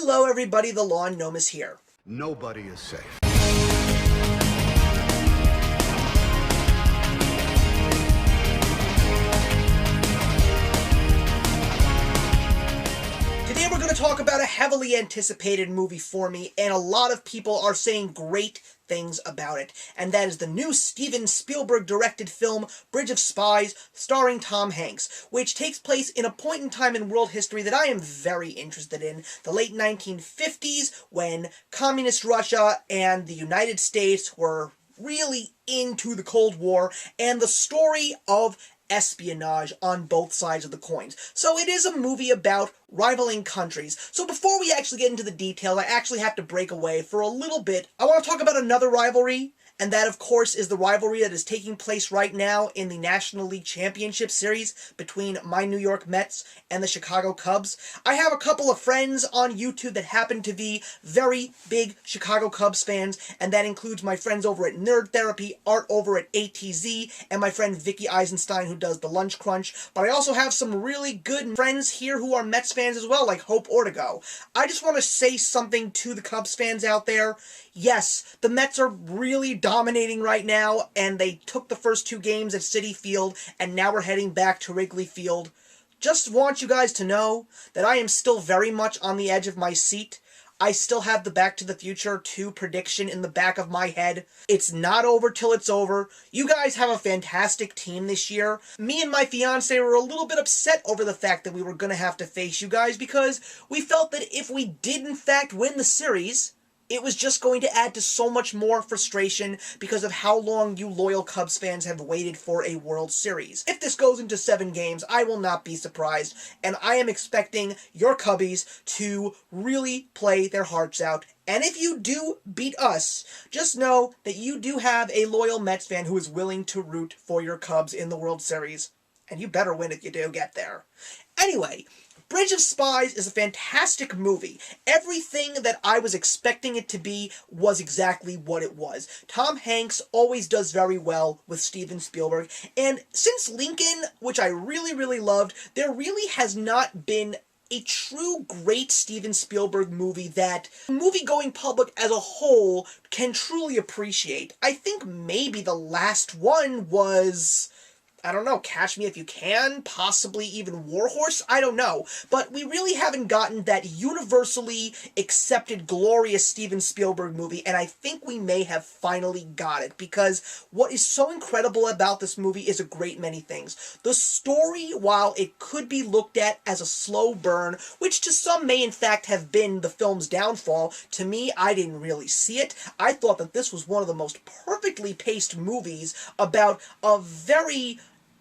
Hello everybody, the Lawn Gnome is here. Nobody is safe. Today we're going to talk about a heavily anticipated movie for me, and a lot of people are saying great things about it, and that is the new Steven Spielberg directed film Bridge of Spies, starring Tom Hanks, which takes place in a point in time in world history that I am very interested in, the late 1950s, when communist Russia and the United States were really into the Cold War, and the story of espionage on both sides of the coins. So it is a movie about rivaling countries. So before we actually get into the details, I actually have to break away for a little bit. I want to talk about another rivalry, and that, of course, is the rivalry that is taking place right now in the National League Championship Series between my New York Mets and the Chicago Cubs. I have a couple of friends on YouTube that happen to be very big Chicago Cubs fans, and that includes my friends over at Nerd Therapy, Art over at ATZ, and my friend Vickie Eisenstein, who does the Lunch Crunch. But I also have some really good friends here who are Mets fans as well, like Hope Ortego. I just want to say something to the Cubs fans out there. Yes, the Mets are really dominating right now, and they took the first two games at Citi Field, and now we're heading back to Wrigley Field. Just want you guys to know that I am still very much on the edge of my seat. I still have the Back to the Future 2 prediction in the back of my head. It's not over till it's over. You guys have a fantastic team this year. Me and my fiance were a little bit upset over the fact that we were going to have to face you guys, because we felt that if we did in fact win the series, it was just going to add to so much more frustration because of how long you loyal Cubs fans have waited for a World Series. If this goes into 7 games, I will not be surprised, and I am expecting your Cubbies to really play their hearts out. And if you do beat us, just know that you do have a loyal Mets fan who is willing to root for your Cubs in the World Series. And you better win if you do get there. Anyway, Bridge of Spies is a fantastic movie. Everything that I was expecting it to be was exactly what it was. Tom Hanks always does very well with Steven Spielberg, and since Lincoln, which I really loved, there really has not been a true great Steven Spielberg movie that movie-going public as a whole can truly appreciate. I think maybe the last one was, I don't know, Catch Me If You Can, possibly even War Horse, I don't know. But we really haven't gotten that universally accepted, glorious Steven Spielberg movie, and I think we may have finally got it, because what is so incredible about this movie is a great many things. The story, while it could be looked at as a slow burn, which to some may in fact have been the film's downfall, to me, I didn't really see it. I thought that this was one of the most perfectly paced movies about a very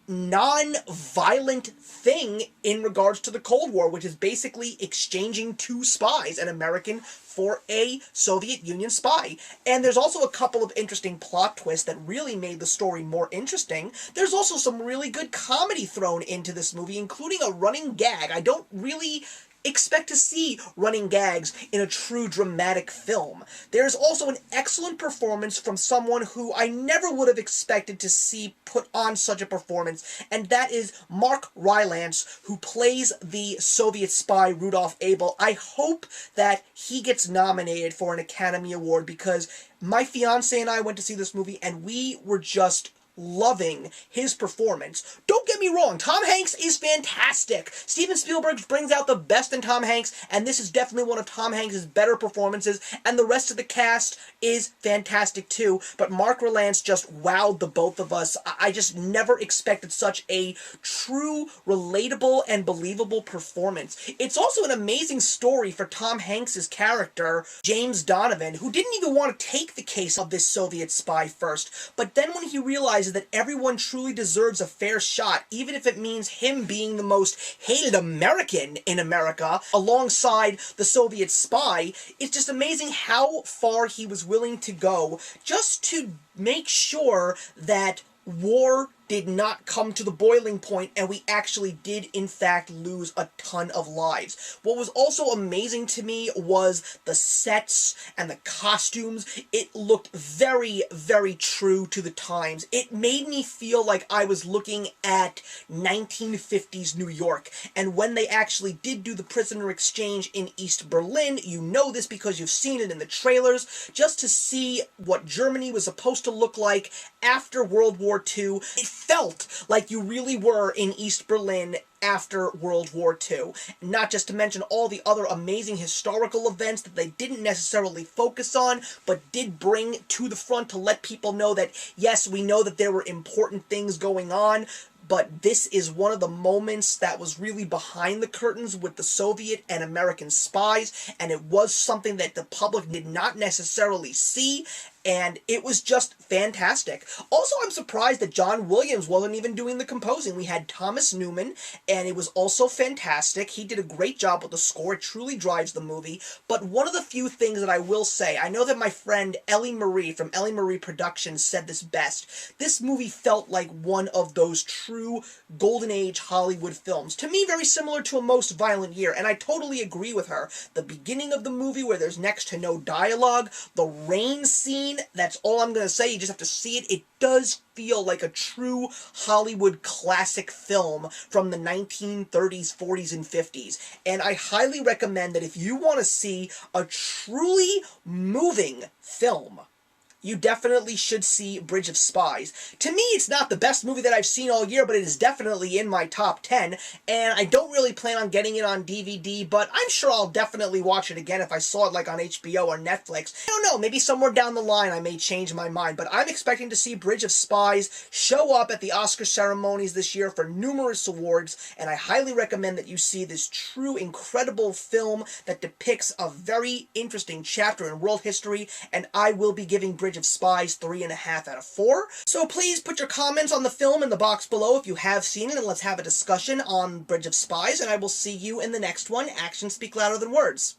non-violent thing in regards to the Cold War, which is basically exchanging 2 spies, an American for a Soviet Union spy. And there's also a couple of interesting plot twists that really made the story more interesting. There's also some really good comedy thrown into this movie, including a running gag. I don't really expect to see running gags in a true dramatic film. There's also an excellent performance from someone who I never would have expected to see put on such a performance, and that is Mark Rylance, who plays the Soviet spy Rudolph Abel. I hope that he gets nominated for an Academy Award, because my fiance and I went to see this movie and we were just loving his performance. Don't get me wrong, Tom Hanks is fantastic. Steven Spielberg brings out the best in Tom Hanks, and this is definitely one of Tom Hanks' better performances, and the rest of the cast is fantastic too, but Mark Rylance just wowed the both of us. I just never expected such a true, relatable, and believable performance. It's also an amazing story for Tom Hanks' character, James Donovan, who didn't even want to take the case of this Soviet spy first, but then when he realized that everyone truly deserves a fair shot, even if it means him being the most hated American in America, alongside the Soviet spy, it's just amazing how far he was willing to go just to make sure that war did not come to the boiling point, and we actually did, in fact, lose a ton of lives. What was also amazing to me was the sets and the costumes. It looked very, very true to the times. It made me feel like I was looking at 1950s New York, and when they actually did do the prisoner exchange in East Berlin, you know this because you've seen it in the trailers, just to see what Germany was supposed to look like after World War II. It felt like you really were in East Berlin after World War II. Not just to mention all the other amazing historical events that they didn't necessarily focus on, but did bring to the front to let people know that, yes, we know that there were important things going on, but this is one of the moments that was really behind the curtains with the Soviet and American spies, and it was something that the public did not necessarily see, and it was just fantastic. Also, I'm surprised that John Williams wasn't even doing the composing. We had Thomas Newman, and it was also fantastic. He did a great job with the score. It truly drives the movie. But one of the few things that I will say, I know that my friend Ellie Marie from Ellie Marie Productions said this best. This movie felt like one of those true golden age Hollywood films. To me, very similar to A Most Violent Year, and I totally agree with her. The beginning of the movie where there's next to no dialogue, the rain scene, that's all I'm going to say, you just have to see it. It does feel like a true Hollywood classic film from the 1930s, 40s, and 50s. And I highly recommend that if you want to see a truly moving film, you definitely should see Bridge of Spies. To me, it's not the best movie that I've seen all year, but it is definitely in my top 10, and I don't really plan on getting it on DVD, but I'm sure I'll definitely watch it again if I saw it like on HBO or Netflix. I don't know, maybe somewhere down the line I may change my mind, but I'm expecting to see Bridge of Spies show up at the Oscar ceremonies this year for numerous awards, and I highly recommend that you see this true, incredible film that depicts a very interesting chapter in world history, and I will be giving Bridge of Spies 3.5 out of 4. So please put your comments on the film in the box below if you have seen it, and let's have a discussion on Bridge of Spies, and I will see you in the next one. Actions speak louder than words.